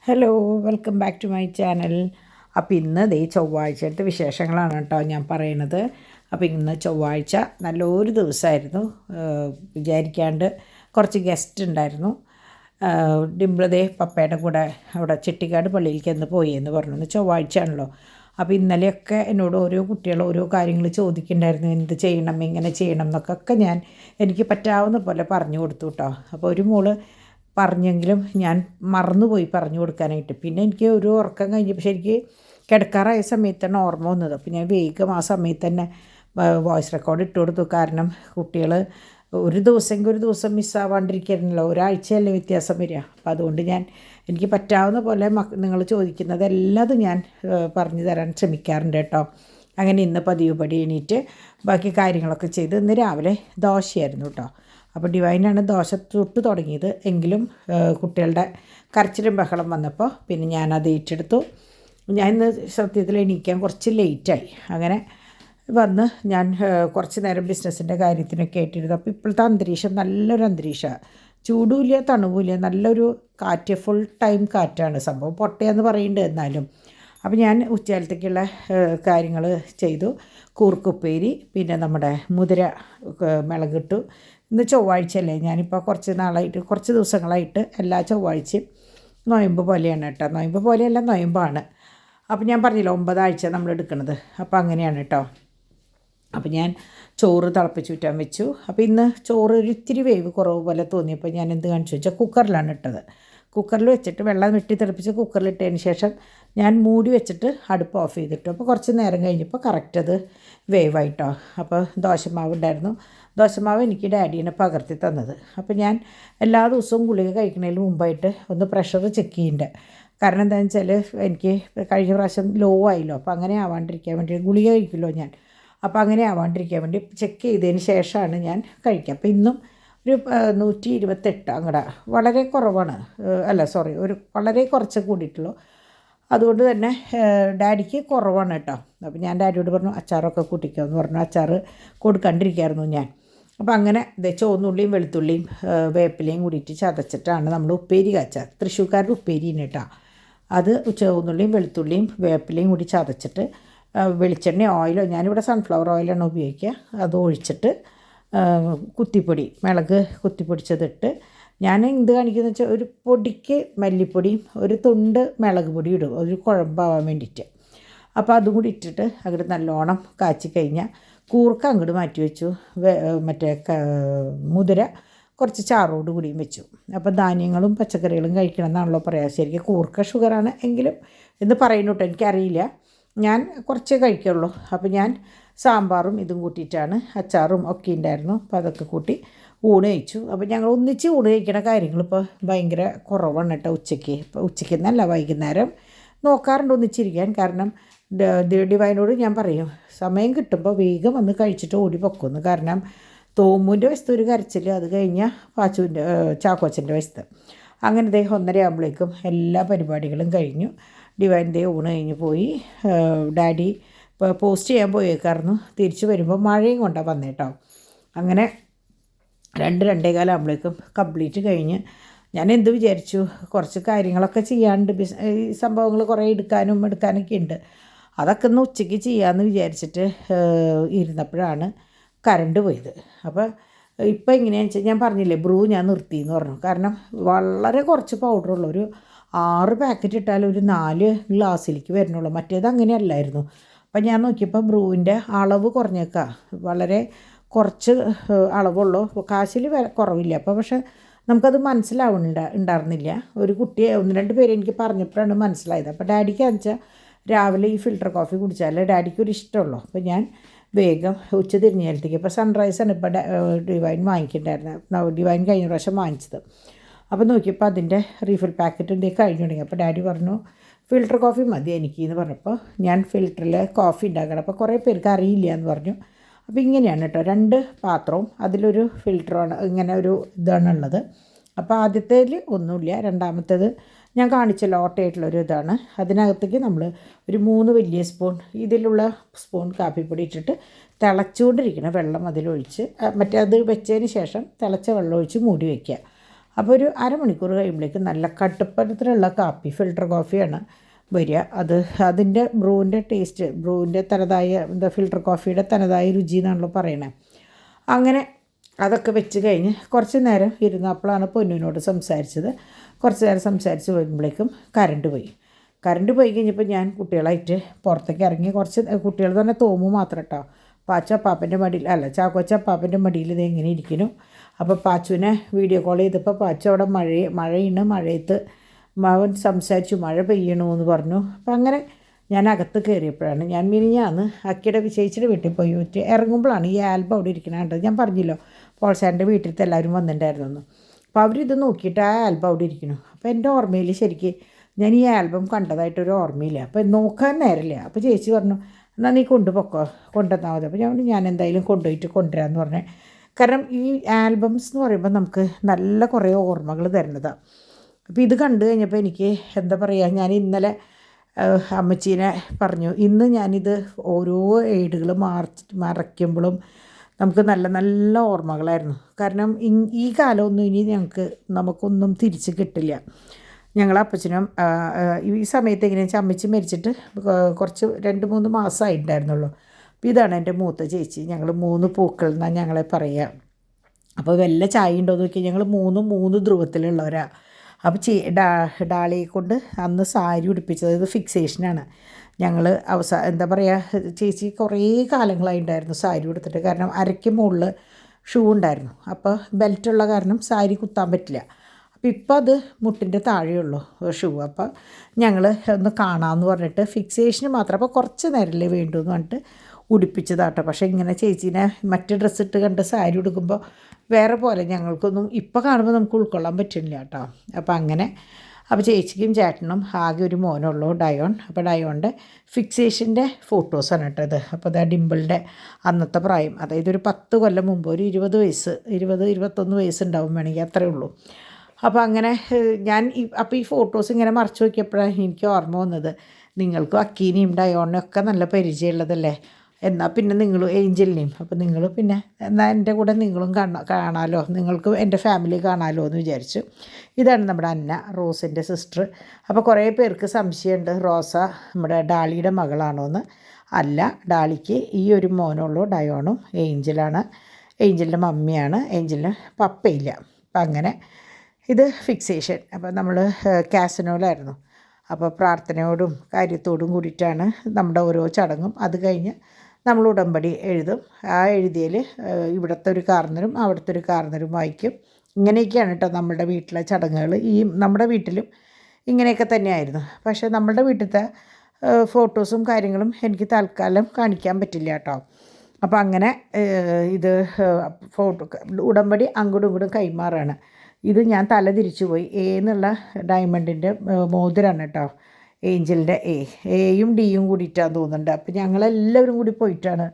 Hello, welcome back to my channel. അപ്പോൾ ഇന്ന് ചൊവ്വാഴ്ചത്തെ വിശേഷങ്ങളാണ് കേട്ടോ ഞാൻ പറയണത്. അപ്പോൾ ഇന്ന് ചൊവ്വാഴ്ച നല്ലൊരു ദിവസമായിരുന്നു. വിചാരിക്കാണ്ട് കുറച്ച് ഗസ്റ്റ് ഉണ്ടായിരുന്നു. ഡിംപിൾ പപ്പയുടെ കൂടെ അവിടെ ചെട്ടിക്കാട് പള്ളിയിലേക്ക് എന്ന് പോയി എന്ന് പറഞ്ഞു. ഇന്ന് ചൊവ്വാഴ്ചയാണല്ലോ. അപ്പോൾ ഇന്നലെയൊക്കെ എന്നോട് ഓരോ കുട്ടികൾ ഓരോ കാര്യങ്ങൾ ചോദിക്കുന്നുണ്ടായിരുന്നു, എന്ത് ചെയ്യണം, എങ്ങനെ ചെയ്യണം എന്നൊക്കെ ഞാൻ എനിക്ക് പറ്റാവുന്ന പോലെ പറഞ്ഞു കൊടുത്തു കേട്ടോ. അപ്പോൾ ഒരു മോള് പറഞ്ഞെങ്കിലും ഞാൻ മറന്നുപോയി പറഞ്ഞു കൊടുക്കാനായിട്ട്. പിന്നെ എനിക്ക് ഒരു ഉറക്കം കഴിഞ്ഞപ്പോൾ ശരിക്ക് കിടക്കാറായ സമയത്താണ് ഓർമ്മ വന്നത്. അപ്പോൾ ഞാൻ വേഗം ആ സമയത്ത് തന്നെ വോയിസ് റെക്കോർഡ് ഇട്ട് കൊടുത്തു. കാരണം കുട്ടികൾ ഒരു ദിവസമെങ്കിൽ ഒരു ദിവസം മിസ്സാവാണ്ടിരിക്കണമല്ലോ, ഒരാഴ്ചയല്ലേ വ്യത്യാസം വരിക. അപ്പോൾ അതുകൊണ്ട് എനിക്ക് പറ്റാവുന്ന പോലെ നിങ്ങൾ ചോദിക്കുന്നത് എല്ലാതും ഞാൻ പറഞ്ഞു തരാൻ ശ്രമിക്കാറുണ്ട് കേട്ടോ. അങ്ങനെ ഇന്ന് പതിവുപടി എണീറ്റ് ബാക്കി കാര്യങ്ങളൊക്കെ ചെയ്ത് ഇന്ന് രാവിലെ ദോശയായിരുന്നു കേട്ടോ. അപ്പോൾ ഡിവൈനാണ് ദോശ ചുട്ട് തുടങ്ങിയത്. എങ്കിലും കുട്ടികളുടെ കരച്ചിലും ബഹളം വന്നപ്പോൾ പിന്നെ ഞാനത് ഏറ്റെടുത്തു. ഞാൻ ഇന്ന് സത്യത്തിൽ എണീക്കാൻ കുറച്ച് ലേറ്റായി. അങ്ങനെ വന്ന് ഞാൻ കുറച്ച് നേരം ബിസിനസ്സിൻ്റെ കാര്യത്തിനൊക്കെ ആയിട്ടിരുന്നു. അപ്പോൾ ഇപ്പോഴത്തെ അന്തരീക്ഷം നല്ലൊരു അന്തരീക്ഷമാണ്, ചൂടുമില്ല തണുവുമില്ല, നല്ലൊരു കാറ്റ്, ഫുൾ ടൈം കാറ്റാണ്. സംഭവം പൊട്ടയെന്ന് പറയുന്നുണ്ട് എന്നാലും. അപ്പോൾ ഞാൻ ഉച്ചകാലത്തേക്കുള്ള കാര്യങ്ങൾ ചെയ്തു. കൂർക്കുപ്പേരി, പിന്നെ നമ്മുടെ മുതിര മിളകിട്ടു. ഇന്ന് ചൊവ്വാഴ്ചയല്ലേ, ഞാനിപ്പോൾ കുറച്ച് ദിവസങ്ങളായിട്ട് എല്ലാ ചൊവ്വാഴ്ചയും നൊയമ്പ് പോലെയാണ് കേട്ടോ. നൊയമ്പ് പോലെയല്ല, നൊയമ്പാണ്. അപ്പോൾ ഞാൻ പറഞ്ഞില്ല 9 ആഴ്ച നമ്മൾ എടുക്കുന്നത്. അപ്പോൾ അങ്ങനെയാണ് കേട്ടോ. അപ്പോൾ ഞാൻ ചോറ് തിളപ്പിച്ചൂറ്റാൻ വെച്ചു. അപ്പോൾ ഇന്ന് ചോറ് ഒരു ഇത്തിരി വേവ് കുറവ് പോലെ തോന്നിയപ്പോൾ ഞാൻ എന്ത് കാണിച്ചു വെച്ചാൽ കുക്കറിലാണ് ഇട്ടത്. കുക്കറിൽ വെച്ചിട്ട് വെള്ളം വെട്ടി തിളപ്പിച്ച് കുക്കറിലിട്ടതിന് ശേഷം ഞാൻ മൂടി വെച്ചിട്ട് അടുപ്പ് ഓഫ് ചെയ്തിട്ടു. അപ്പോൾ കുറച്ച് നേരം കഴിഞ്ഞപ്പോൾ കറക്റ്റ് അത് വേവായിട്ടോ. അപ്പോൾ ദോശമാവ് ഉണ്ടായിരുന്നു. ദോശമാവ് എനിക്ക് ഡാഡീനെ പകർത്തി തന്നത്. അപ്പോൾ ഞാൻ എല്ലാ ദിവസവും ഗുളിക കഴിക്കുന്നതിന് മുമ്പായിട്ട് ഒന്ന് പ്രഷർ ചെക്ക് ചെയ്യുന്നുണ്ട്. കാരണം എന്താണെന്ന് വെച്ചാൽ എനിക്ക് കഴിഞ്ഞ പ്രാവശ്യം ലോ ആയില്ലോ. അപ്പോൾ അങ്ങനെ ആവാണ്ടിരിക്കാൻ വേണ്ടി ഗുളിക കഴിക്കുമല്ലോ ഞാൻ. അപ്പോൾ അങ്ങനെ ആവാണ്ടിരിക്കാൻ വേണ്ടി ചെക്ക് ചെയ്തതിന് ശേഷമാണ് ഞാൻ കഴിക്കുക. അപ്പോൾ ഇന്നും ഒരു 128 അങ്ങടെ വളരെ കുറവാണ്. വളരെ കുറച്ച് കൂടിയിട്ടുള്ളൂ. അതുകൊണ്ട് തന്നെ ഡാഡിക്ക് കുറവാണ് കേട്ടോ. അപ്പോൾ ഞാൻ ഡാഡിയോട് പറഞ്ഞു അച്ചാറൊക്കെ കൂട്ടിക്കുമെന്ന് പറഞ്ഞു. അച്ചാർ കൊടുക്കാണ്ടിരിക്കുകയായിരുന്നു ഞാൻ. അപ്പോൾ അങ്ങനെ ചുവന്നുള്ളിയും വെളുത്തുള്ളിയും വേപ്പിലയും കൂടിയിട്ട് ചതച്ചിട്ടാണ് നമ്മൾ ഉപ്പേരി കാച്ചുക. തൃശ്ശൂർക്കാരുടെ ഉപ്പേരിന് കേട്ടോ. അത് ചുവന്നുള്ളിയും വെളുത്തുള്ളിയും വേപ്പിലയും കൂടി ചതച്ചിട്ട് വെളിച്ചെണ്ണ ഓയിലോ, ഞാനിവിടെ സൺഫ്ലവർ ഓയിലാണ് ഉപയോഗിക്കുക, അത് ഒഴിച്ചിട്ട് കുത്തിപ്പൊടി മിളക് കുത്തിപ്പൊടിച്ചതിട്ട് ഞാൻ എന്ത് കാണിക്കുന്നത് വെച്ചാൽ ഒരു പൊടിക്ക് മല്ലിപ്പൊടിയും ഒരു തുണ്ട് മുളക് പൊടി ഇടും, ഒരു കുഴമ്പാവാൻ വേണ്ടിയിട്ട്. അപ്പോൾ അതും കൂടി ഇട്ടിട്ട് അങ്ങോട്ട് നല്ലോണം കാച്ചി കഴിഞ്ഞാൽ കൂർക്ക അങ്ങോട്ട് മാറ്റി വെച്ചു. മറ്റേ മുതിര കുറച്ച് ചാറോട് കൂടിയും വെച്ചു. അപ്പോൾ ധാന്യങ്ങളും പച്ചക്കറികളും കഴിക്കണം എന്നാണല്ലോ പറയാം. ശരിക്കും കൂർക്ക ഷുഗറാണ് എങ്കിലും എന്ന് പറയുന്നു കേട്ടോ, എനിക്കറിയില്ല. ഞാൻ കുറച്ചേ കഴിക്കുള്ളൂ. അപ്പോൾ ഞാൻ സാമ്പാറും ഇതും കൂട്ടിയിട്ടാണ്, അച്ചാറും ഒക്കെ ഉണ്ടായിരുന്നു. അപ്പോൾ അതൊക്കെ കൂട്ടി ഊണ് കഴിച്ചു. അപ്പോൾ ഞങ്ങൾ ഒന്നിച്ച് ഊണ് കഴിക്കണ കാര്യങ്ങളിപ്പോൾ ഭയങ്കര കുറവാണ് കേട്ടോ. ഇപ്പോൾ ഉച്ചയ്ക്ക് എന്നല്ല, വൈകുന്നേരം നോക്കാറുണ്ട് ഒന്നിച്ചിരിക്കാൻ. കാരണം ഡിവൈനോട് ഞാൻ പറയും സമയം കിട്ടുമ്പോൾ വേഗം വന്ന് കഴിച്ചിട്ട് ഓടി പൊക്കുമെന്ന്. കാരണം തോമുവിൻ്റെ വശത്ത് ഒരു കരച്ചിൽ, അത് കഴിഞ്ഞാൽ ചാക്കോച്ചൻ്റെ വശത്ത്. അങ്ങനെ 1:30 ആകുമ്പോഴേക്കും എല്ലാ പരിപാടികളും കഴിഞ്ഞു. ഡിവൈൻ്റെ ഊണ് കഴിഞ്ഞ് പോയി. ഡാഡി ഇപ്പോൾ പോസ്റ്റ് ചെയ്യാൻ പോയേക്കായിരുന്നു. തിരിച്ച് വരുമ്പോൾ മഴയും കൊണ്ടാണ് വന്നേട്ടോ. അങ്ങനെ 2-2:15 ആകുമ്പോഴേക്കും കംപ്ലീറ്റ് കഴിഞ്ഞ് ഞാൻ എന്ത് വിചാരിച്ചു, കുറച്ച് കാര്യങ്ങളൊക്കെ ചെയ്യാണ്ട് ഈ സംഭവങ്ങൾ കുറേ എടുക്കാനൊക്കെ ഉണ്ട്. അതൊക്കെ ഒന്ന് ഉച്ചയ്ക്ക് ചെയ്യാമെന്ന് വിചാരിച്ചിട്ട് ഇരുന്നപ്പോഴാണ് കറണ്ട് പോയത്. അപ്പോൾ ഇപ്പോൾ എങ്ങനെയാണെന്ന് വെച്ചാൽ ഞാൻ പറഞ്ഞില്ലേ ബ്രൂ ഞാൻ നിർത്തിയെന്ന് പറഞ്ഞു. കാരണം വളരെ കുറച്ച് പൗഡറുള്ളൂ, ഒരു 6 പാക്കറ്റ് ഇട്ടാൽ ഒരു 4 ഗ്ലാസ്സിലേക്ക് വരുന്നുള്ളൂ. മറ്റേത് അങ്ങനെയല്ലായിരുന്നു. അപ്പം ഞാൻ നോക്കിയപ്പോൾ ബ്രൂവിൻ്റെ അളവ് കുറഞ്ഞേക്കാം, വളരെ കുറച്ച് അളവുള്ളൂ. കാശിൽ കുറവില്ല. അപ്പോൾ പക്ഷേ നമുക്കത് ഉണ്ടായിരുന്നില്ല. ഒരു കുട്ടിയെ 1-2 പേര് എനിക്ക് പറഞ്ഞപ്പോഴാണ് മനസ്സിലായത്. അപ്പോൾ ഡാഡിക്ക് വെച്ചാൽ രാവിലെ ഈ ഫിൽറ്റർ കോഫി കുടിച്ചാലേ ഡാഡിക്ക് ഒരു ഇഷ്ടമുള്ളൂ. അപ്പോൾ ഞാൻ വേഗം ഉച്ച തിരിഞ്ഞേലത്തേക്ക്, ഇപ്പോൾ സൺറൈസാണ് ഇപ്പോൾ ഡിവൈൻ വാങ്ങിക്കണ്ടായിരുന്നു. ഡിവൈൻ കഴിഞ്ഞ പ്രാവശ്യം വാങ്ങിച്ചത്. അപ്പോൾ നോക്കിയപ്പോൾ അതിൻ്റെ റീഫിൽ പാക്കറ്റ് എന്തെങ്കിലും കഴിഞ്ഞു തുടങ്ങി. അപ്പോൾ ഡാഡി പറഞ്ഞു ഫിൽറ്റർ കോഫി മതി എനിക്ക് എന്ന് പറഞ്ഞപ്പോൾ ഞാൻ ഫിൽറ്ററിൽ കോഫി ഉണ്ടാക്കണം. അപ്പോൾ കുറേ പേർക്ക് അറിയില്ല എന്ന് പറഞ്ഞു. അപ്പോൾ ഇങ്ങനെയാണ് കേട്ടോ, 2 പാത്രവും അതിലൊരു ഫിൽറ്ററാണ്, ഇങ്ങനെ ഒരു ഇതാണുള്ളത്. അപ്പോൾ ആദ്യത്തേതിൽ ഒന്നുമില്ല, രണ്ടാമത്തേത് ഞാൻ കാണിച്ചല്ലോ ഓട്ടയായിട്ടുള്ളൊരു ഇതാണ്. അതിനകത്തേക്ക് നമ്മൾ ഒരു 3 വലിയ സ്പൂൺ ഇതിലുള്ള സ്പൂൺ കാപ്പിപ്പൊടി ഇട്ടിട്ട് തിളച്ചുകൊണ്ടിരിക്കണം വെള്ളം അതിലൊഴിച്ച്, മറ്റേ അത് വെച്ചതിന് ശേഷം തിളച്ച വെള്ളം ഒഴിച്ച് മൂടി വയ്ക്കുക. അപ്പോൾ ഒരു അരമണിക്കൂർ കഴിയുമ്പോഴേക്കും നല്ല കടുപ്പത്തിലുള്ള കാപ്പി, ഫിൽട്ടർ കോഫിയാണ് വരിക. അതിൻ്റെ ബ്രൂവിൻ്റെ ടേസ്റ്റ്, ബ്രൂവിൻ്റെ തനതായ ഫിൽട്ടർ കോഫിയുടെ തനതായ രുചി എന്നാണല്ലോ പറയണേ. അങ്ങനെ അതൊക്കെ വെച്ച് കഴിഞ്ഞ് കുറച്ച് നേരം ഇരുന്നപ്പോഴാണ് പൊന്നുവിനോട് സംസാരിച്ചത്. കുറച്ച് നേരം സംസാരിച്ച് വരുമ്പോഴേക്കും കറണ്ട് പോയി കഴിഞ്ഞപ്പോൾ ഞാൻ കുട്ടികളായിട്ട് പുറത്തേക്ക് ഇറങ്ങി. കുറച്ച് കുട്ടികൾ തന്നെ തോമു മാത്രം കേട്ടോ. പാച്ചപ്പാപ്പൻ്റെ മടിയിൽ ചാക്കോച്ചപ്പാപ്പൻ്റെ മടിയിൽ ഇത് എങ്ങനെ ഇരിക്കുന്നു. അപ്പോൾ പാച്ചുവിനെ വീഡിയോ കോൾ ചെയ്തപ്പോൾ പാച്ചു അവിടെ മഴയത്ത് അവൻ സംസാരിച്ചു, മഴ പെയ്യണമെന്ന് പറഞ്ഞു. അപ്പം അങ്ങനെ ഞാൻ അകത്ത് കയറിയപ്പോഴാണ് ഞാൻ മിനിഞ്ഞാന്ന് അക്കിയുടെ ചേച്ചിയുടെ വീട്ടിൽ പോയി ഇറങ്ങുമ്പോഴാണ് ഈ ആൽബം അവിടെ ഇരിക്കണ കണ്ടത്. ഞാൻ പറഞ്ഞല്ലോ പോൾസാറിൻ്റെ വീട്ടിലത്തെ എല്ലാവരും വന്നിട്ടുണ്ടായിരുന്നു. അപ്പോൾ അവരിത് നോക്കിയിട്ട് ആ ആൽബം അവിടെ ഇരിക്കുന്നു. അപ്പോൾ എൻ്റെ ഓർമ്മയിൽ ശരിക്കും ഞാൻ ഈ ആൽബം കണ്ടതായിട്ടൊരു ഓർമ്മയില്ല. അപ്പോൾ നോക്കാൻ നേരമില്ല. അപ്പോൾ ചേച്ചി പറഞ്ഞു, എന്നാൽ നീ കൊണ്ടുവന്നാൽ മതി. അപ്പോൾ ഞാൻ എന്തായാലും കൊണ്ടുവരാമെന്ന് പറഞ്ഞേ. കാരണം ഈ ആൽബംസ് എന്ന് പറയുമ്പോൾ നമുക്ക് നല്ല കുറേ ഓർമ്മകൾ തരുന്നതാണ്. അപ്പോൾ ഇത് കണ്ടു കഴിഞ്ഞപ്പോൾ എനിക്ക് എന്താ പറയുക, ഞാൻ ഇന്നലെ അമ്മച്ചീനെ പറഞ്ഞു, ഇന്ന് ഞാനിത് ഓരോ ഏടുകൾ മറയ്ക്കുമ്പോഴും നമുക്ക് നല്ല നല്ല ഓർമ്മകളായിരുന്നു. കാരണം ഈ കാലമൊന്നും ഇനി നമുക്കൊന്നും തിരിച്ച് കിട്ടില്ല. ഞങ്ങളപ്പച്ചനും ഈ സമയത്ത് എങ്ങനെയാണെന്ന് വെച്ചാൽ അമ്മച്ചി മരിച്ചിട്ട് കുറച്ച് 2-3 മാസമായിട്ടുണ്ടായിരുന്നുള്ളൂ. അപ്പോൾ ഇതാണ് എൻ്റെ മൂത്ത ചേച്ചി. ഞങ്ങൾ 3 പൂക്കൾ എന്നാണ് ഞങ്ങളെ പറയുക. അപ്പോൾ വല്ല ചായ ഉണ്ടോ എന്ന് നോക്കി, ഞങ്ങൾ 3 ധ്രുവത്തിലുള്ളവരാണ്. അപ്പോൾ ഡാളിയെ കൊണ്ട് അന്ന് സാരി ഉടുപ്പിച്ചത്, ഇത് ഫിക്സേഷനാണ്. ഞങ്ങൾ എന്താ പറയുക, ചേച്ചി കുറേ കാലങ്ങളായിട്ടുണ്ടായിരുന്നു സാരി ഉടുത്തിട്ട്. കാരണം അരയ്ക്ക് മുകളിൽ ഷൂ ഉണ്ടായിരുന്നു. അപ്പോൾ ബെൽറ്റുള്ള കാരണം സാരി കുത്താൻ പറ്റില്ല. അപ്പോൾ ഇപ്പോൾ അത് മുട്ടിൻ്റെ താഴെയുള്ളൂ ഷൂ. അപ്പോൾ ഞങ്ങൾ ഒന്ന് കാണാമെന്ന് പറഞ്ഞിട്ട് ഫിക്സേഷന് മാത്രം, അപ്പോൾ കുറച്ച് നേരമല്ലേ വേണ്ടു എന്ന് പറഞ്ഞിട്ട് ഉടുപ്പിച്ചതാട്ടോ. പക്ഷേ ഇങ്ങനെ ചേച്ചീനെ മറ്റ് ഡ്രസ്സ് ഇട്ട് കണ്ട് സാരി ഉടുക്കുമ്പോൾ വേറെ പോലെ ഞങ്ങൾക്കൊന്നും ഇപ്പോൾ കാണുമ്പോൾ നമുക്ക് ഉൾക്കൊള്ളാൻ പറ്റുന്നില്ല കേട്ടോ. അപ്പോൾ ചേച്ചിക്കും ചേട്ടനും ആകെ ഒരു മോനുള്ളൂ, ഡയോൺ. അപ്പോൾ ഡയോണിൻ്റെ ഫിക്സേഷൻ്റെ ഫോട്ടോസാണ് കേട്ടോ ഇത്. അപ്പോൾ അത് ഡിമ്പിളിൻ്റെ അന്നത്തെ പ്രായം, അതായത് ഒരു 10 കൊല്ലം മുമ്പ്, ഒരു 20-21 വയസ്സുണ്ടാവും വേണമെങ്കിൽ, അത്രയേ ഉള്ളൂ. അപ്പോൾ അങ്ങനെ അപ്പോൾ ഈ ഫോട്ടോസ് ഇങ്ങനെ മറച്ചു നോക്കിയപ്പോഴാണ് എനിക്ക് ഓർമ്മ വന്നത്, നിങ്ങൾക്കും അക്കീനെയും ഡയോണിനും ഒക്കെ നല്ല പരിചയമുള്ളതല്ലേ, എന്നാൽ പിന്നെ നിങ്ങളും ഏഞ്ചലിനെയും, അപ്പോൾ നിങ്ങൾ പിന്നെ എന്നാൽ എൻ്റെ കൂടെ നിങ്ങളും കാണാമല്ലോ, നിങ്ങൾക്ക് എൻ്റെ ഫാമിലി കാണാമല്ലോ എന്ന് വിചാരിച്ചു. ഇതാണ് നമ്മുടെ അന്ന, റോസിൻ്റെ സിസ്റ്റർ. അപ്പോൾ കുറേ പേർക്ക് സംശയമുണ്ട് റോസ നമ്മുടെ ഡാളിയുടെ മകളാണോ എന്ന്. അല്ല, ഡാളിക്ക് ഈ ഒരു മോനുള്ളൂ, ഡയോണും ഏഞ്ചലാണ്. ഏഞ്ചലിൻ്റെ മമ്മിയാണ്, ഏഞ്ചലിന് പപ്പയില്ല. അപ്പം അങ്ങനെ ഇത് ഫിക്സേഷൻ. അപ്പോൾ നമ്മൾ കാസിനോലായിരുന്നു. അപ്പോൾ പ്രാർത്ഥനയോടും കാര്യത്തോടും കൂടിയിട്ടാണ് നമ്മുടെ ഓരോ ചടങ്ങും. അത് കഴിഞ്ഞ് നമ്മൾ ഉടമ്പടി എഴുതും. ആ എഴുതിയതിൽ ഇവിടുത്തെ ഒരു കാർന്നരും അവിടുത്തെ ഒരു കാർന്നരും വായിക്കും. ഇങ്ങനെയൊക്കെയാണ് കേട്ടോ നമ്മുടെ വീട്ടിലെ ചടങ്ങുകൾ. നമ്മുടെ വീട്ടിലും ഇങ്ങനെയൊക്കെ തന്നെയായിരുന്നു. പക്ഷേ നമ്മുടെ വീട്ടിലത്തെ ഫോട്ടോസും കാര്യങ്ങളും എനിക്ക് തൽക്കാലം കാണിക്കാൻ പറ്റില്ല കേട്ടോ. അപ്പോൾ അങ്ങനെ ഇത് ഉടമ്പടി അങ്ങോട്ടും ഇങ്ങോട്ടും കൈമാറാണ്. ഇത് ഞാൻ തല തിരിച്ചു പോയി. എന്നുള്ള ഡയമണ്ടിൻ്റെ മോതിരാണ് കേട്ടോ, ഏഞ്ചലിൻ്റെ എയും ഡിയും കൂടിയിട്ടാന്ന് തോന്നുന്നുണ്ട്. അപ്പോൾ ഞങ്ങളെല്ലാവരും കൂടി പോയിട്ടാണ്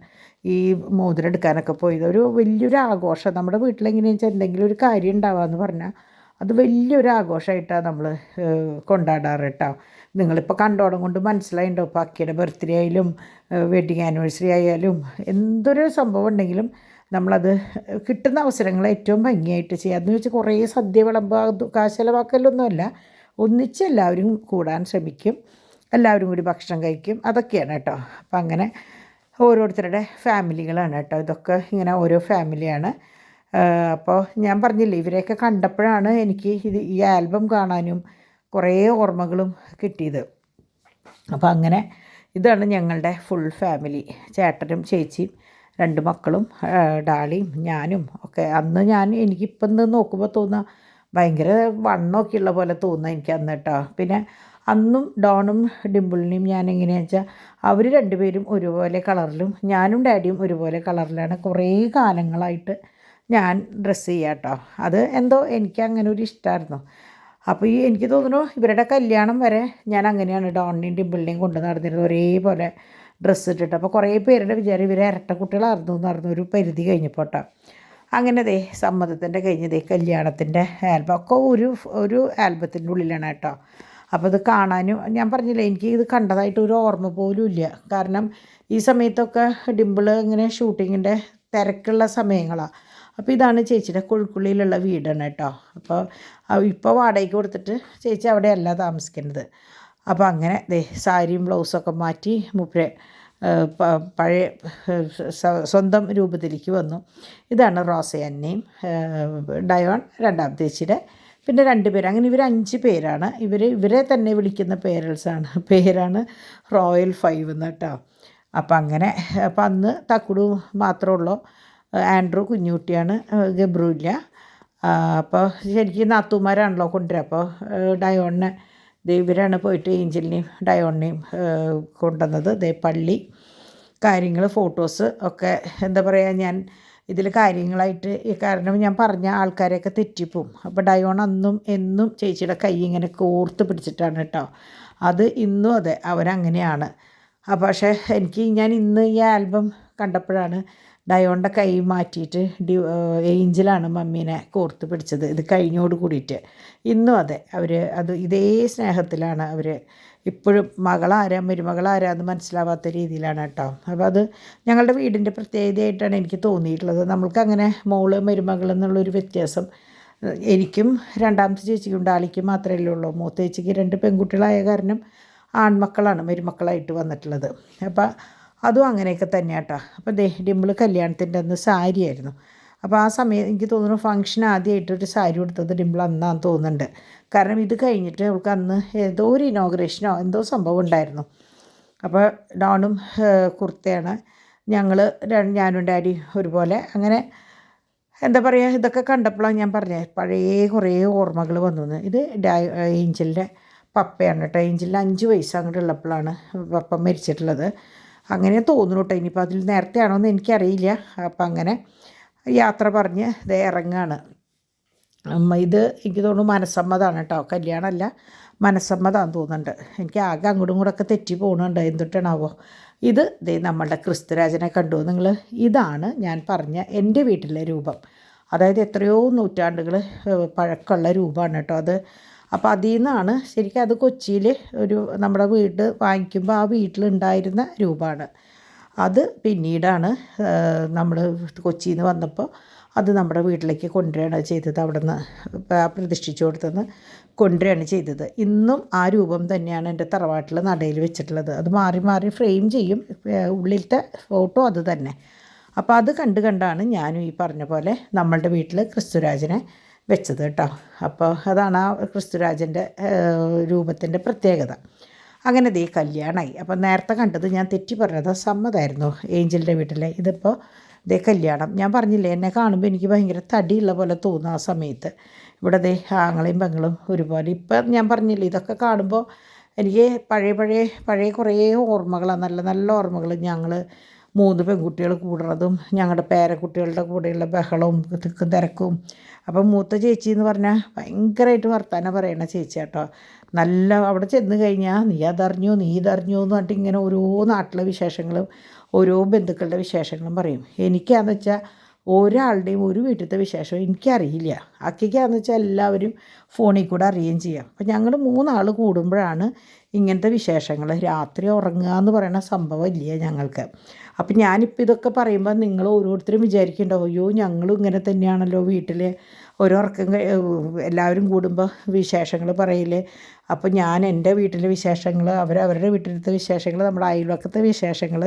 ഈ മോതിരം എടുക്കാനൊക്കെ പോയത്. ഒരു വലിയൊരു ആഘോഷം. നമ്മുടെ വീട്ടിലെങ്ങനെയാണെന്ന് വെച്ചാൽ എന്തെങ്കിലും ഒരു കാര്യം ഉണ്ടാവാമെന്ന് പറഞ്ഞാൽ അത് വലിയൊരു ആഘോഷമായിട്ടാണ് നമ്മൾ കൊണ്ടാടാറ് കേട്ടോ. നിങ്ങളിപ്പോൾ കണ്ടോടം കൊണ്ട് മനസ്സിലായിട്ടോ, ഇപ്പോൾ അക്കിയുടെ ബർത്ത്ഡേ ആയാലും വെഡ്ഡിങ് ആനിവേഴ്സറി ആയാലും എന്തൊരു സംഭവം ഉണ്ടെങ്കിലും നമ്മളത് കിട്ടുന്ന അവസരങ്ങൾ ഏറ്റവും ഭംഗിയായിട്ട് ചെയ്യുക. അതെന്ന് വെച്ചാൽ കുറേ സദ്യ വിളമ്പ് കാശലവാക്കലൊന്നുമല്ല, ഒന്നിച്ച് എല്ലാവരും കൂടാൻ ശ്രമിക്കും, എല്ലാവരും കൂടി ഭക്ഷണം കഴിക്കും, അതൊക്കെയാണ് കേട്ടോ. അപ്പം അങ്ങനെ ഓരോരുത്തരുടെ ഫാമിലികളാണ് കേട്ടോ ഇതൊക്കെ. ഇങ്ങനെ ഓരോ ഫാമിലിയാണ്. അപ്പോൾ ഞാൻ പറഞ്ഞില്ലേ, ഇവരെയൊക്കെ കണ്ടപ്പോഴാണ് എനിക്ക് ഈ ആൽബം കാണാനും കുറേ ഓർമ്മകളും കിട്ടിയത്. അപ്പോൾ അങ്ങനെ ഇതാണ് ഞങ്ങളുടെ ഫുൾ ഫാമിലി. ചേട്ടനും ചേച്ചിയും 2 മക്കളും ഡാളിയും ഞാനും ഒക്കെ. അന്ന് എനിക്കിപ്പം നോക്കുമ്പോൾ തോന്നുക ഭയങ്കര വണ്ണമൊക്കെ ഉള്ള പോലെ തോന്നുക എനിക്ക് അന്ന് കേട്ടോ. പിന്നെ അന്നും ഡോണും ഡിമ്പിളിനെയും ഞാൻ എങ്ങനെയാണെന്ന് വെച്ചാൽ അവർ 2 പേരും ഒരുപോലെ കളറിലും ഞാനും ഡാഡിയും ഒരുപോലെ കളറിലാണ് കുറേ കാലങ്ങളായിട്ട് ഞാൻ ഡ്രസ്സ് ചെയ്യുക കേട്ടോ. അത് എന്തോ എനിക്ക് അങ്ങനെ ഒരു ഇഷ്ടമായിരുന്നു. അപ്പോൾ എനിക്ക് തോന്നുന്നു ഇവരുടെ കല്യാണം വരെ ഞാൻ അങ്ങനെയാണ് ഡോണിനെയും ഡിമ്പിളിനെയും കൊണ്ട് നടന്നിരുന്നത്, ഒരേപോലെ ഡ്രസ്സ് ഇട്ടിട്ട്. അപ്പോൾ കുറേ പേരുടെ വിചാരം ഇവർ ഇരട്ടക്കുട്ടികളായിരുന്നു എന്നറിഞ്ഞു ഒരു പരിധി കഴിഞ്ഞപ്പോൾ കേട്ടോ. അങ്ങനെ സമ്മതത്തിൻ്റെ കഴിഞ്ഞ് കല്യാണത്തിൻ്റെ ആൽബം ഒക്കെ ഒരു ആൽബത്തിൻ്റെ ഉള്ളിലാണ് കേട്ടോ. അപ്പോൾ ഇത് കാണാനും ഞാൻ പറഞ്ഞില്ലേ, എനിക്ക് ഇത് കണ്ടതായിട്ട് ഒരു ഓർമ്മ പോലും ഇല്ല. കാരണം ഈ സമയത്തൊക്കെ ഡിമ്പിൾ ഇങ്ങനെ ഷൂട്ടിങ്ങിൻ്റെ തിരക്കുള്ള സമയങ്ങളാണ്. അപ്പോൾ ഇതാണ് ചേച്ചിയുടെ കൊഴുക്കുള്ളിയിലുള്ള വീടാണ് കേട്ടോ. അപ്പോൾ ഇപ്പോൾ വാടകയ്ക്ക് കൊടുത്തിട്ട് ചേച്ചി അവിടെയല്ല താമസിക്കുന്നത്. അപ്പോൾ അങ്ങനെ സാരിയും ബ്ലൗസൊക്കെ മാറ്റി മൂപ്പരെ പഴയ സ്വന്തം രൂപത്തിലേക്ക് വന്നു. ഇതാണ് റോസയന്നയും ഡയോൺ രണ്ടാമത്തെ ചേച്ചിയുടെ, പിന്നെ 2 പേര്, അങ്ങനെ ഇവർ 5 പേരാണ്. ഇവരെ തന്നെ വിളിക്കുന്ന പേരാണ് റോയൽ 5 എന്ന് കേട്ടോ. അപ്പം അങ്ങനെ അപ്പം അന്ന് തക്കുടു മാത്രമേ ഉള്ളൂ, ആൻഡ്രൂ കുഞ്ഞുകുട്ടിയാണ്, ഗബ്രു ഇല്ല. അപ്പോൾ ശരിക്കും നാത്തൂമാരാണല്ലോ കൊണ്ടുവരിക. അപ്പോൾ ഡയോണിനെ ഇവരാണ് പോയിട്ട് ഏഞ്ചലിനെയും ഡയോണിനെയും കൊണ്ടുവന്നത്. പള്ളി കാര്യങ്ങൾ ഫോട്ടോസ് ഒക്കെ എന്താ പറയുക, ഞാൻ ഇതിൽ കാര്യങ്ങളായിട്ട് കാരണം ഞാൻ പറഞ്ഞ ആൾക്കാരെയൊക്കെ തെറ്റിപ്പോവും. അപ്പോൾ ഡയോൺ അന്നും എന്നും ചേച്ചിയുടെ കൈ ഇങ്ങനെ കോർത്ത് പിടിച്ചിട്ടാണ് കേട്ടോ. അത് ഇന്നും അതെ, അവരങ്ങനെയാണ്. പക്ഷേ ഞാൻ ഇന്ന് ഈ ആൽബം കണ്ടപ്പോഴാണ് ഡയോണിൻ്റെ കൈ മാറ്റിയിട്ട് ഏഞ്ചലാണ് മമ്മീനെ കോർത്ത് പിടിച്ചത്, ഇത് കഴിഞ്ഞോട് കൂടിയിട്ട്. ഇന്നും അതെ, ഇതേ സ്നേഹത്തിലാണ് അവർ ഇപ്പോഴും. മരുമകളാരാന്ന് മനസ്സിലാവാത്ത രീതിയിലാണ് കേട്ടോ. അപ്പോൾ അത് ഞങ്ങളുടെ വീടിൻ്റെ പ്രത്യേകതയായിട്ടാണ് എനിക്ക് തോന്നിയിട്ടുള്ളത്. നമ്മൾക്കങ്ങനെ മോള് മരുമകൾ എന്നുള്ളൊരു വ്യത്യാസം എനിക്കും രണ്ടാമത്തെ ചേച്ചിക്കും ഡാലിക്കും മാത്രമേ ഉള്ളൂ. മൂത്ത ചേച്ചിക്ക് 2 പെൺകുട്ടികളായ കാരണം ആൺമക്കളാണ് മരുമക്കളായിട്ട് വന്നിട്ടുള്ളത്. അപ്പോൾ അതും അങ്ങനെയൊക്കെ തന്നെയാണ് കേട്ടോ. അപ്പോൾ ഡിംപിൾ കല്യാണത്തിൻ്റെ അന്ന് സാരിയായിരുന്നു. അപ്പോൾ ആ സമയം എനിക്ക് തോന്നുന്നു ഫംഗ്ഷൻ ആദ്യമായിട്ടൊരു സാരി കൊടുത്തത് ഡിംപിൾ അന്നാന്ന് തോന്നുന്നുണ്ട്. കാരണം ഇത് കഴിഞ്ഞിട്ട് അവൾക്ക് അന്ന് ഏതോ ഒരു ഇനോഗ്രേഷനോ എന്തോ സംഭവം ഉണ്ടായിരുന്നു. അപ്പോൾ ഡോണും കുർത്തയാണ്, ഞാനും ഡാഡി ഒരുപോലെ. അങ്ങനെ എന്താ പറയുക, ഇതൊക്കെ കണ്ടപ്പോഴാണ് ഞാൻ പറഞ്ഞത് പഴയ കുറേ ഓർമ്മകൾ വന്നു. ഇത് ഏഞ്ചലിൻ്റെ പപ്പയാണ് കേട്ടോ. ഏഞ്ചലിന് 5 വയസ്സ് അങ്ങോട്ട് ഉള്ളപ്പോഴാണ് പപ്പ മരിച്ചിട്ടുള്ളത്. അങ്ങനെ തോന്നുന്നു കേട്ടോ. ഇനിയിപ്പോൾ അതിൽ നേരത്തെ ആണോ എന്ന് എനിക്കറിയില്ല. അപ്പം അങ്ങനെ യാത്ര പറഞ്ഞ് ഇറങ്ങുകയാണ്. ഇത് എനിക്ക് തോന്നുന്നു മനസ്സമ്മതമാണ് കേട്ടോ, കല്യാണമല്ല, മനസ്സമ്മതമാണെന്ന് തോന്നുന്നുണ്ട്. എനിക്ക് ആകെ അങ്ങോട്ടും കൂടെയൊക്കെ തെറ്റി പോകുന്നുണ്ട്, എന്തൊട്ടാണാവോ. ഇത് നമ്മളുടെ ക്രിസ്തുരാജനെ കണ്ടു നിങ്ങൾ. ഇതാണ് ഞാൻ പറഞ്ഞ എൻ്റെ വീട്ടിലെ രൂപം. അതായത് എത്രയോ നൂറ്റാണ്ടുകൾ പഴക്കമുള്ള രൂപമാണ് കേട്ടോ അത്. അപ്പോൾ അതിൽ നിന്നാണ് ശരിക്കും, അത് കൊച്ചിയിൽ നമ്മുടെ വീട് വാങ്ങിക്കുമ്പോൾ ആ വീട്ടിലുണ്ടായിരുന്ന രൂപമാണ് അത്. പിന്നീടാണ് നമ്മൾ കൊച്ചിയിൽ നിന്ന് വന്നപ്പോൾ അത് നമ്മുടെ വീട്ടിലേക്ക് കൊണ്ടുവരികയാണ് ചെയ്തത്. അവിടെ നിന്ന് പ്രതിഷ്ഠിച്ചു കൊടുത്തുനിന്ന് കൊണ്ടുവരികയാണ് ചെയ്തത്. ഇന്നും ആ രൂപം തന്നെയാണ് എൻ്റെ തറവാട്ടിൽ നടയിൽ വെച്ചിട്ടുള്ളത്. അത് മാറി മാറി ഫ്രെയിം ചെയ്യും, ഉള്ളിലത്തെ ഫോട്ടോ അത് തന്നെ. അപ്പോൾ അത് കണ്ടാണ് ഞാനും ഈ പറഞ്ഞ പോലെ നമ്മളുടെ വീട്ടിൽ ക്രിസ്തുരാജനെ വെച്ചത് കേട്ടോ. അപ്പോൾ അതാണ് ആ ക്രിസ്തുരാജൻ്റെ രൂപത്തിൻ്റെ പ്രത്യേകത. അങ്ങനെ കല്യാണമായി. അപ്പോൾ നേരത്തെ കണ്ടത് ഞാൻ തെറ്റി പറഞ്ഞത് സമ്മതമായിരുന്നു ഏഞ്ചലിൻ്റെ വീട്ടിലെ. ഇതിപ്പോൾ കല്യാണം. ഞാൻ പറഞ്ഞില്ലേ, എന്നെ കാണുമ്പോൾ എനിക്ക് ഭയങ്കര തടിയുള്ള പോലെ തോന്നും ആ സമയത്ത്. ഇവിടെ ആങ്ങളെയും പെങ്ങളും ഒരുപോലെ. ഇപ്പം ഞാൻ പറഞ്ഞില്ലേ, ഇതൊക്കെ കാണുമ്പോൾ എനിക്ക് പഴയ കുറേ ഓർമ്മകളാണ്, നല്ല നല്ല ഓർമ്മകൾ. ഞങ്ങൾ 3 പെൺകുട്ടികൾ കൂടുന്നതും ഞങ്ങളുടെ പേരക്കുട്ടികളുടെ കൂടെയുള്ള ബഹളവും തിക്കും തിരക്കും. അപ്പം മൂത്ത ചേച്ചി എന്ന് പറഞ്ഞാൽ ഭയങ്കരമായിട്ട് വർത്താനം പറയണ ചേച്ചി കേട്ടോ. നല്ല അവിടെ ചെന്ന് കഴിഞ്ഞാൽ നീ ഇതറിഞ്ഞോ എന്ന് പറഞ്ഞിട്ട് ഇങ്ങനെ ഓരോ നാട്ടിലെ വിശേഷങ്ങളും ഓരോ ബന്ധുക്കളുടെ വിശേഷങ്ങളും പറയും. എനിക്കാന്ന് വെച്ചാൽ ഒരാളുടെയും ഒരു വീട്ടിലത്തെ വിശേഷം എനിക്കറിയില്ല. അക്കിക്കാന്ന് വെച്ചാൽ എല്ലാവരും ഫോണിൽ കൂടെ അറിയുകയും ചെയ്യാം. അപ്പം ഞങ്ങൾ 3 ആൾ കൂടുമ്പോഴാണ് ഇങ്ങനത്തെ വിശേഷങ്ങൾ. രാത്രി ഉറങ്ങുക എന്ന് പറയുന്ന സംഭവം ഇല്ല ഞങ്ങൾക്ക്. അപ്പം ഞാനിപ്പോൾ ഇതൊക്കെ പറയുമ്പോൾ നിങ്ങൾ ഓരോരുത്തരും വിചാരിക്കുന്നുണ്ടാവും, അയ്യോ ഞങ്ങളും ഇങ്ങനെ തന്നെയാണല്ലോ വീട്ടിൽ ഒരുറക്കം എല്ലാവരും കൂടുമ്പോൾ വിശേഷങ്ങൾ പറയില്ലേ. അപ്പോൾ ഞാൻ എൻ്റെ വീട്ടിലെ വിശേഷങ്ങൾ, അവരവരുടെ വീട്ടിലത്തെ വിശേഷങ്ങൾ, നമ്മുടെ അയൽവക്കത്തെ വിശേഷങ്ങൾ.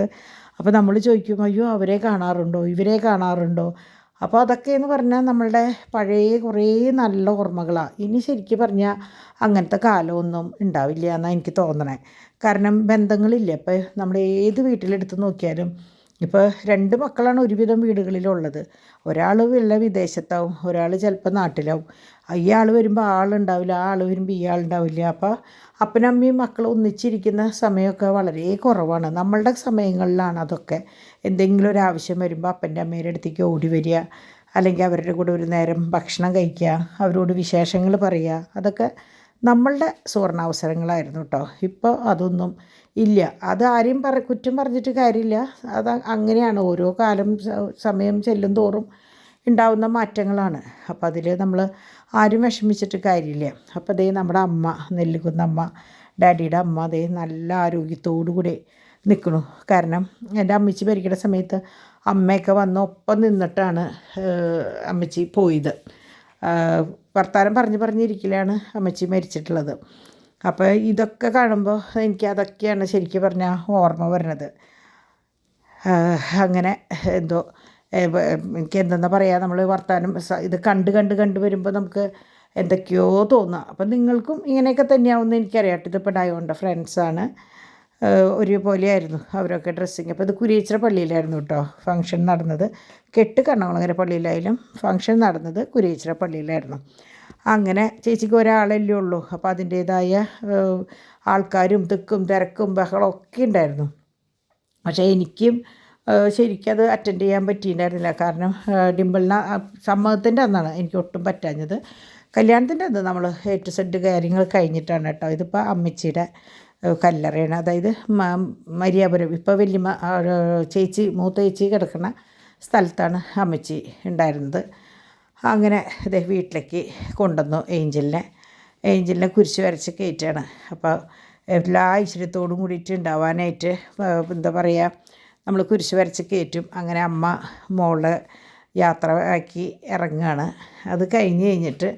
അപ്പോൾ നമ്മൾ ചോദിക്കും, അയ്യോ അവരെ കാണാറുണ്ടോ, ഇവരെ കാണാറുണ്ടോ. അപ്പോൾ അതൊക്കെയെന്ന് പറഞ്ഞാൽ നമ്മളുടെ പഴയ കുറേ നല്ല ഓർമ്മകളാണ്. ഇനി ശരിക്കും പറഞ്ഞാൽ അങ്ങനത്തെ കാലമൊന്നും ഉണ്ടാവില്ല എന്നാണ് എനിക്ക് തോന്നണേ. കാരണം ബന്ധങ്ങളില്ല. ഇപ്പോൾ നമ്മൾ ഏത് വീട്ടിലെടുത്ത് നോക്കിയാലും ഇപ്പോൾ 2 മക്കളാണ് ഒരുവിധം വീടുകളിലുള്ളത്. ഒരാൾ വിദേശത്താവും, ഒരാൾ ചിലപ്പോൾ നാട്ടിലാവും. ഇയാൾ വരുമ്പോൾ ആളുണ്ടാവില്ല, ആ ആൾ വരുമ്പോൾ ഇയാളുണ്ടാവില്ല. അപ്പോൾ അപ്പനമ്മയും മക്കളും ഒന്നിച്ചിരിക്കുന്ന സമയമൊക്കെ വളരെ കുറവാണ്. നമ്മളുടെ സമയങ്ങളിലാണ് അതൊക്കെ. എന്തെങ്കിലും ഒരു ആവശ്യം വരുമ്പോൾ അപ്പൻ്റെ അമ്മയുടെ അടുത്തേക്ക് ഓടി വരിക, അല്ലെങ്കിൽ അവരുടെ കൂടെ ഒരു നേരം ഭക്ഷണം കഴിക്കുക, അവരോട് വിശേഷങ്ങൾ പറയുക. അതൊക്കെ നമ്മളുടെ സുവർണാവസരങ്ങളായിരുന്നു കേട്ടോ. ഇപ്പോൾ അതൊന്നും ഇല്ല. അത് ആരെയും കുറ്റം പറഞ്ഞിട്ട് കാര്യമില്ല. അത് അങ്ങനെയാണ്, ഓരോ കാലം സമയം ചെല്ലും തോറും ഉണ്ടാവുന്ന മാറ്റങ്ങളാണ്. അപ്പോൾ അതിൽ നമ്മൾ ആരും വിഷമിച്ചിട്ട് കാര്യമില്ല. അപ്പോൾ നമ്മുടെ അമ്മ നെല്ലിക്കുന്നമ്മ, ഡാഡിയുടെ അമ്മ നല്ല ആരോഗ്യത്തോടു കൂടി നിൽക്കണു. കാരണം എൻ്റെ അമ്മച്ചി മരിക്കുന്ന സമയത്ത് അമ്മയൊക്കെ വന്ന് ഒപ്പം നിന്നിട്ടാണ് അമ്മച്ചി പോയത്. വർത്താനം പറഞ്ഞിരിക്കലാണ് അമ്മച്ചി മരിച്ചിട്ടുള്ളത്. അപ്പോൾ ഇതൊക്കെ കാണുമ്പോൾ എനിക്ക് അതൊക്കെയാണ് ശരിക്കും പറഞ്ഞാൽ ഓർമ്മ വരുന്നത്. അങ്ങനെ എന്തോ എനിക്ക് എന്തെന്നാ പറയുക, നമ്മൾ വർത്താനം ഇത് കണ്ട് വരുമ്പോൾ നമുക്ക് എന്തൊക്കെയോ തോന്നുക. അപ്പം നിങ്ങൾക്കും ഇങ്ങനെയൊക്കെ തന്നെയാവുമെന്ന് എനിക്കറിയാം. ഇതിപ്പോൾ ഡയോണ്ട ഫ്രണ്ട്സാണ്, ഒരുപോലെയായിരുന്നു അവരൊക്കെ ഡ്രസ്സിങ്. അപ്പോൾ ഇത് കുരിയച്ചിറ പള്ളിയിലായിരുന്നു കേട്ടോ ഫംഗ്ഷൻ നടന്നത്. കെട്ട് കണ്ണകുളങ്ങര പള്ളിയിലായാലും ഫംഗ്ഷൻ നടന്നത് കുരിയച്ചിറ പള്ളിയിലായിരുന്നു. അങ്ങനെ ചേച്ചിക്ക് ഒരാളല്ലേ ഉള്ളൂ. അപ്പോൾ അതിൻ്റേതായ ആൾക്കാരും തിരക്കും ബഹളം ഒക്കെ ഉണ്ടായിരുന്നു. പക്ഷേ എനിക്കും ശരിക്കും അത് അറ്റൻഡ് ചെയ്യാൻ പറ്റിയിട്ടുണ്ടായിരുന്നില്ല. കാരണം ഡിമ്പിളിന് സമ്മതത്തിൻ്റെ അന്നാണ് എനിക്ക് ഒട്ടും പറ്റാഞ്ഞത്. കല്യാണത്തിൻ്റെ അന്ന് നമ്മൾ A to Z കാര്യങ്ങൾ കഴിഞ്ഞിട്ടാണ് കേട്ടോ. ഇതിപ്പോൾ അമ്മച്ചിയുടെ കല്ലറയാണ്, അതായത് മരിയാപുരം. ഇപ്പോൾ വല്യമ്മ ചേച്ചി മൂത്ത ചേച്ചി കിടക്കുന്ന സ്ഥലത്താണ് അമ്മച്ചി ഉണ്ടായിരുന്നത്. അങ്ങനെ ഇതേ വീട്ടിലേക്ക് കൊണ്ടുവന്നു ഏഞ്ചലിനെ കുരിശ് വരച്ച് കയറ്റാണ്. അപ്പോൾ എല്ലാ ഐശ്വര്യത്തോടും കൂടിയിട്ട് ഉണ്ടാവാനായിട്ട് എന്താ പറയുക, നമ്മൾ കുരിശ് വരച്ച് കയറ്റും. അങ്ങനെ അമ്മ മോളെ യാത്ര ആക്കി ഇറങ്ങുകയാണ്. അത് കഴിഞ്ഞിട്ട്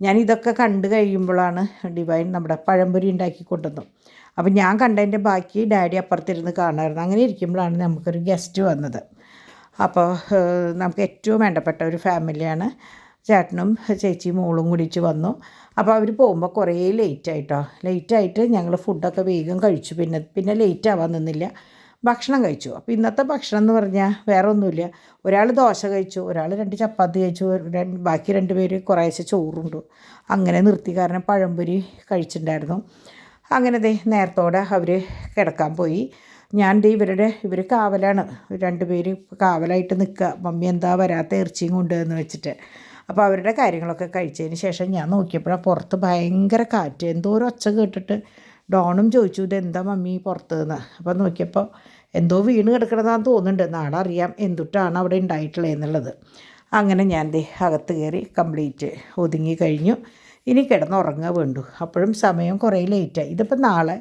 ഞാൻ ഇതൊക്കെ കണ്ടു കഴിയുമ്പോഴാണ് ഡിവൈൻ നമ്മുടെ പഴംപൊരി ഉണ്ടാക്കി കൊണ്ടുവന്നു. അപ്പം ഞാൻ കണ്ടതിൻ്റെ ബാക്കി ഡാഡി അപ്പുറത്തിരുന്ന് കാണുമായിരുന്നു. അങ്ങനെ ഇരിക്കുമ്പോഴാണ് നമുക്കൊരു ഗസ്റ്റ് വന്നത്. അപ്പോൾ നമുക്ക് ഏറ്റവും വേണ്ടപ്പെട്ട ഒരു ഫാമിലിയാണ്. ചേട്ടനും ചേച്ചിയും മോളും കൂടിയിട്ട് വന്നു. അപ്പോൾ അവർ പോകുമ്പോൾ കുറേ ലേറ്റായിട്ട് ഞങ്ങൾ ഫുഡൊക്കെ വേഗം കഴിച്ചു. പിന്നെ ലേറ്റ് ആവാൻ നിന്നില്ല, ഭക്ഷണം കഴിച്ചു. അപ്പോൾ ഇന്നത്തെ ഭക്ഷണം എന്ന് പറഞ്ഞാൽ വേറെ ഒന്നുമില്ല. ഒരാൾ ദോശ കഴിച്ചു, ഒരാൾ 2 ചപ്പാത്തി കഴിച്ചു, ബാക്കി 2 പേര് കുറേശ്ശെ ചോറുണ്ടു. അങ്ങനെ നിർത്തി, കാരണം പഴംപൊരി കഴിച്ചിട്ടുണ്ടായിരുന്നു. അങ്ങനെ നേരത്തോടെ അവർ കിടക്കാൻ പോയി. ഞാൻ ഇവർ കാവലാണ്, 2 പേര് കാവലായിട്ട് നിൽക്കുക. മമ്മി എന്താ വരാത്ത ഇറച്ചിയും കൊണ്ട് എന്ന് വെച്ചിട്ട്. അപ്പോൾ അവരുടെ കാര്യങ്ങളൊക്കെ കഴിച്ചതിന് ശേഷം ഞാൻ നോക്കിയപ്പോഴാണ് പുറത്ത് ഭയങ്കര കാറ്റ്. എന്തോ ഒരു ഒച്ച കേട്ടിട്ട് ഡോണും ചോദിച്ചു, ഇതെന്താ മമ്മി പുറത്ത് നിന്ന്. അപ്പോൾ നോക്കിയപ്പോൾ എന്തോ വീണ് കിടക്കണതാന്ന് തോന്നുന്നുണ്ട്. നാളെ അറിയാം എന്തുട്ടാണ് അവിടെ ഉണ്ടായിട്ടുള്ളത് എന്നുള്ളത്. അങ്ങനെ ഞാൻ അകത്ത് കയറി കംപ്ലീറ്റ് ഒതുങ്ങി കഴിഞ്ഞു. ഇനി കിടന്നുറങ്ങുക വേണ്ടു. അപ്പോഴും സമയം കുറേ ലേറ്റായി. ഇതിപ്പോൾ നാളെ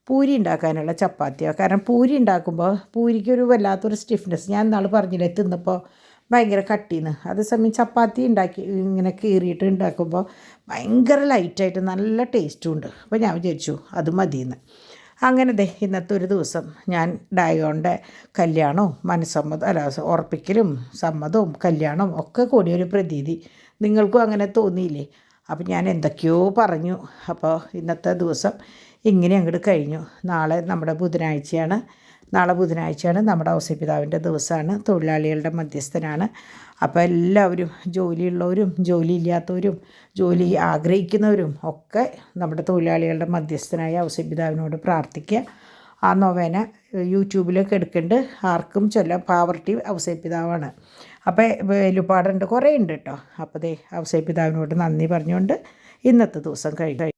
പൂരി ഉണ്ടാക്കാനുള്ള ചപ്പാത്തിയാണ്. കാരണം പൂരി ഉണ്ടാക്കുമ്പോൾ പൂരിക്കൊരു വല്ലാത്തൊരു സ്റ്റിഫ്നെസ്. ഞാൻ നാളെ പറഞ്ഞില്ലേ, തിന്നപ്പോൾ ഭയങ്കര കട്ടിന്ന്. അതേസമയം ചപ്പാത്തി ഇങ്ങനെ കീറിയിട്ട് ഉണ്ടാക്കുമ്പോൾ ഭയങ്കര ലൈറ്റായിട്ട് നല്ല ടേസ്റ്റും ഉണ്ട്. അപ്പോൾ ഞാൻ വിചാരിച്ചു അത് മതിയെന്ന്. അങ്ങനെ ഇന്നത്തെ ഒരു ദിവസം ഞാൻ ഡയോൻ്റെ കല്യാണവും ഉറപ്പിക്കലും സമ്മതവും കല്യാണവും ഒക്കെ കൂടിയൊരു പ്രതീതി. നിങ്ങൾക്കും അങ്ങനെ തോന്നിയില്ലേ? അപ്പോൾ ഞാൻ എന്തൊക്കെയോ പറഞ്ഞു. അപ്പോൾ ഇന്നത്തെ ദിവസം ഇങ്ങനെ അങ്ങോട്ട് കഴിഞ്ഞു. നാളെ ബുധനാഴ്ചയാണ് നമ്മുടെ ഔസേപ്പിതാവിൻ്റെ ദിവസമാണ്. തൊഴിലാളികളുടെ മധ്യസ്ഥനാണ്. അപ്പോൾ എല്ലാവരും, ജോലിയുള്ളവരും ജോലിയില്ലാത്തവരും ജോലി ആഗ്രഹിക്കുന്നവരും ഒക്കെ നമ്മുടെ തൊഴിലാളികളുടെ മധ്യസ്ഥനായ ഔസേപ്പിതാവിനോട് പ്രാർത്ഥിക്കുക. ആ നൊവേന യൂട്യൂബിലൊക്കെ എടുക്കുന്നുണ്ട്, ആർക്കും ചൊല്ലാം. പാവർട്ടി ഔസേപ്പിതാവാണ്. അപ്പോൾ വെലുപാടുണ്ട്, കുറേ ഉണ്ട് കേട്ടോ. അപ്പോൾ ഔസേപ്പിതാവിനോട് നന്ദി പറഞ്ഞുകൊണ്ട് ഇന്നത്തെ ദിവസം കഴിഞ്ഞു.